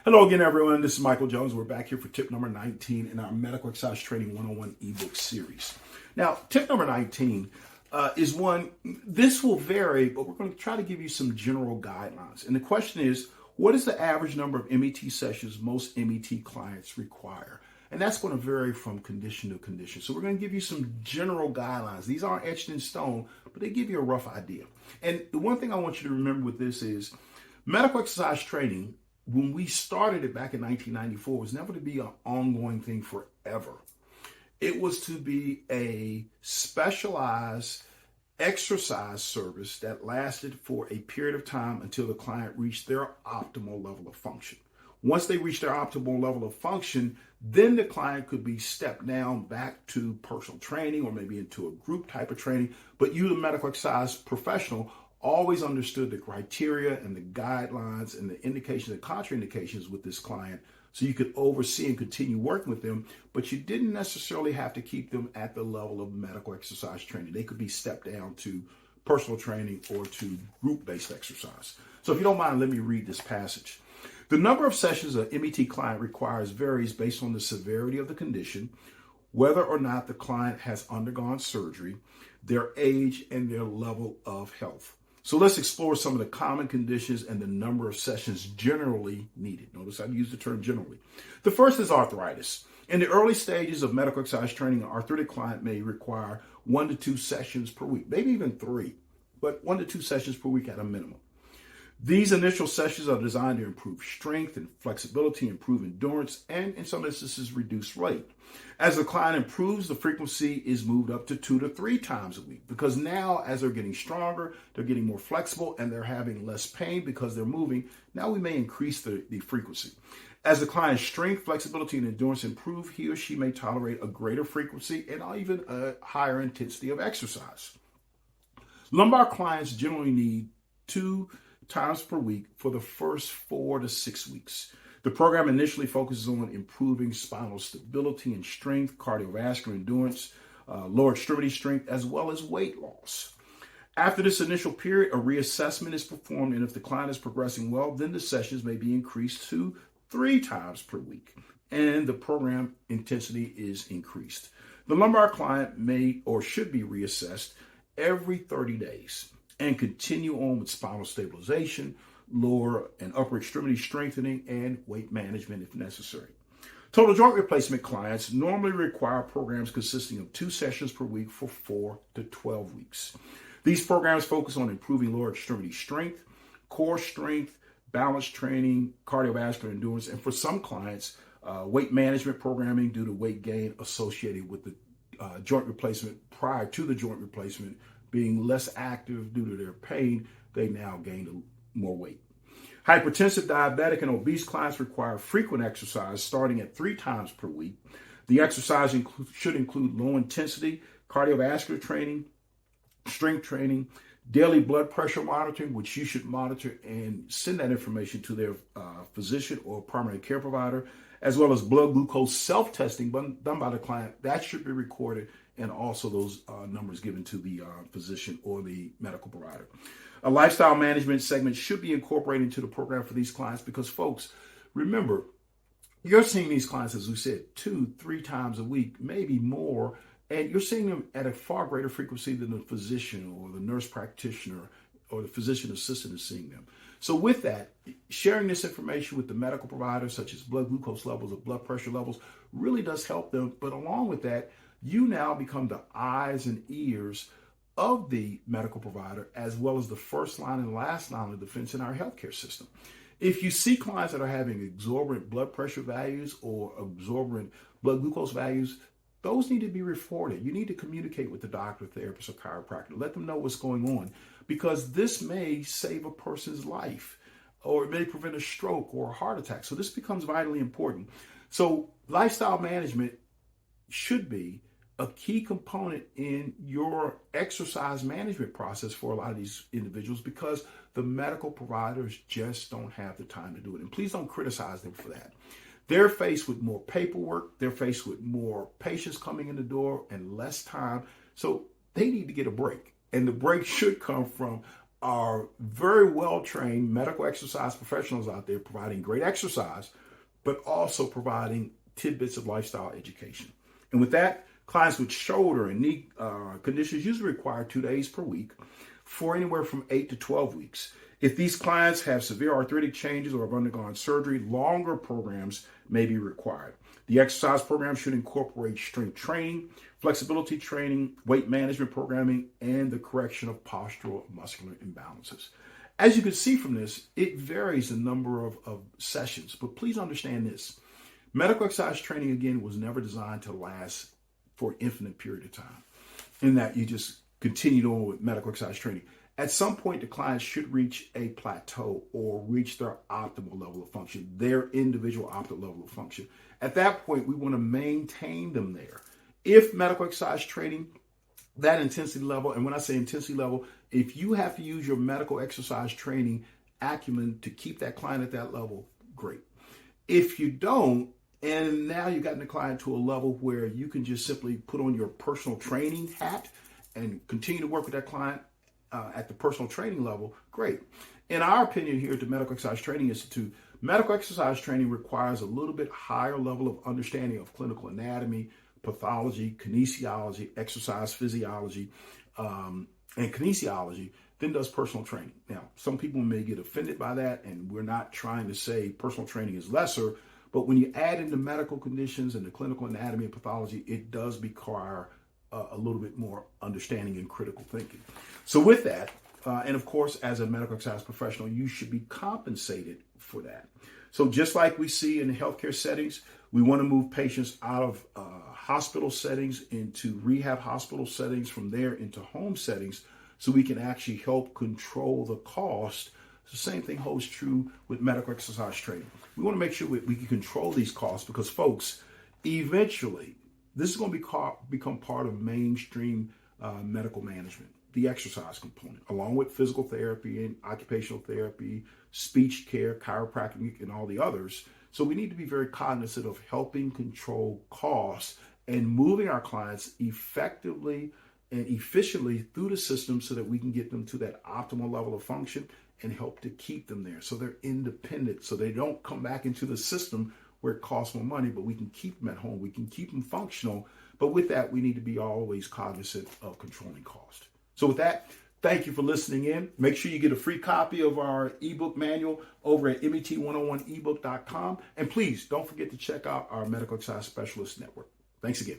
Hello again, everyone. This is Michael Jones. We're back here for tip number 19 in our Medical Exercise Training 101 ebook series. Now, tip number 19 is one, this will vary, but we're going to try to give you some general guidelines. And the question is, what is the average number of MET sessions most MET clients require? And that's going to vary from condition to condition. So we're going to give you some general guidelines. These aren't etched in stone, but they give you a rough idea. And the one thing I want you to remember with this is medical exercise training, when we started it back in 1994, was never to be an ongoing thing forever. It was to be a specialized exercise service that lasted for a period of time until the client reached their optimal level of function. Once they reached their optimal level of function, then the client could be stepped down back to personal training or maybe into a group type of training. But you, the medical exercise professional, always understood the criteria and the guidelines and the indications and contraindications with this client so you could oversee and continue working with them, but you didn't necessarily have to keep them at the level of medical exercise training. They could be stepped down to personal training or to group-based exercise. So if you don't mind, let me read this passage. The number of sessions an MET client requires varies based on the severity of the condition, whether or not the client has undergone surgery, their age, and their level of health. So let's explore some of the common conditions and the number of sessions generally needed. Notice I use the term generally. The first is arthritis. In the early stages of medical exercise training, an arthritic client may require 1 to 2 sessions per week, maybe even 3, but 1 to 2 sessions per week at a minimum. These initial sessions are designed to improve strength and flexibility, improve endurance, and in some instances, reduce weight. As the client improves, the frequency is moved up to 2 to 3 times a week because now, as they're getting stronger, they're getting more flexible, and they're having less pain because they're moving. Now we may increase the frequency. As the client's strength, flexibility, and endurance improve, he or she may tolerate a greater frequency and even a higher intensity of exercise. Lumbar clients generally need 2 times per week for the first 4 to 6 weeks. The program initially focuses on improving spinal stability and strength, cardiovascular endurance, lower extremity strength, as well as weight loss. After this initial period, a reassessment is performed, and if the client is progressing well, then the sessions may be increased to 3 times per week, and the program intensity is increased. The lumbar client may or should be reassessed every 30 days and continue on with spinal stabilization, lower and upper extremity strengthening, and weight management if necessary. Total joint replacement clients normally require programs consisting of 2 sessions per week for 4 to 12 weeks. These programs focus on improving lower extremity strength, core strength, balance training, cardiovascular endurance, and for some clients, weight management programming due to weight gain associated with the joint replacement prior to the joint replacement being less active due to their pain, they now gain more weight. Hypertensive, diabetic, and obese clients require frequent exercise starting at 3 times per week. The exercise should include low intensity cardiovascular training, strength training, daily blood pressure monitoring, which you should monitor and send that information to their physician or primary care provider, as well as blood glucose self-testing done by the client. That should be recorded, and also those numbers given to the physician or the medical provider. A lifestyle management segment should be incorporated into the program for these clients because, folks, remember, you're seeing these clients, as we said, 2-3 times a week, maybe more, and you're seeing them at a far greater frequency than the physician or the nurse practitioner or the physician assistant is seeing them. So with that, sharing this information with the medical providers, such as blood glucose levels or blood pressure levels, really does help them. But along with that, you now become the eyes and ears of the medical provider, as well as the first line and last line of defense in our healthcare system. If you see clients that are having exorbitant blood pressure values or exorbitant blood glucose values, those need to be reported. You need to communicate with the doctor, therapist, or chiropractor. Let them know what's going on, because this may save a person's life, or it may prevent a stroke or a heart attack. So this becomes vitally important. So lifestyle management should be a key component in your exercise management process for a lot of these individuals, because the medical providers just don't have the time to do it. And please don't criticize them for that. They're faced with more paperwork. They're faced with more patients coming in the door and less time. So they need to get a break. And the break should come from are very well-trained medical exercise professionals out there providing great exercise, but also providing tidbits of lifestyle education. And with that, clients with shoulder and knee conditions usually require 2 days per week for anywhere from 8 to 12 weeks. If these clients have severe arthritic changes or have undergone surgery, longer programs may be required. The exercise program should incorporate strength training, flexibility training, weight management programming, and the correction of postural muscular imbalances. As you can see from this, it varies the number of sessions, but please understand this. Medical exercise training, again, was never designed to last for an infinite period of time, in that you just continued on with medical exercise training. At some point, the client should reach a plateau or reach their optimal level of function, their individual optimal level of function. At that point, we want to maintain them there. If medical exercise training, that intensity level, and when I say intensity level, if you have to use your medical exercise training acumen to keep that client at that level, great. If you don't, and now you've gotten the client to a level where you can just simply put on your personal training hat and continue to work with that client at the personal training level, great. In our opinion here at the Medical Exercise Training Institute, medical exercise training requires a little bit higher level of understanding of clinical anatomy, pathology, kinesiology, exercise physiology, and kinesiology than does personal training. Now, some people may get offended by that, and we're not trying to say personal training is lesser, but when you add in the medical conditions and the clinical anatomy and pathology, it does require a little bit more understanding and critical thinking. So with that, and of course, as a medical exercise professional, you should be compensated for that. So just like we see in the healthcare settings, we want to move patients out of hospital settings into rehab hospital settings, from there into home settings, so we can actually help control the cost. The same thing holds true with medical exercise training. We want to make sure we can control these costs, because folks, eventually, this is going to become part of mainstream medical management, the exercise component, along with physical therapy and occupational therapy, speech care, chiropractic, and all the others. So we need to be very cognizant of helping control costs and moving our clients effectively and efficiently through the system so that we can get them to that optimal level of function and help to keep them there so they're independent, so they don't come back into the system where it costs more money, but we can keep them at home. We can keep them functional. But with that, we need to be always cognizant of controlling cost. So with that, thank you for listening in. Make sure you get a free copy of our ebook manual over at MET101ebook.com. And please don't forget to check out our Medical Exercise Specialist Network. Thanks again.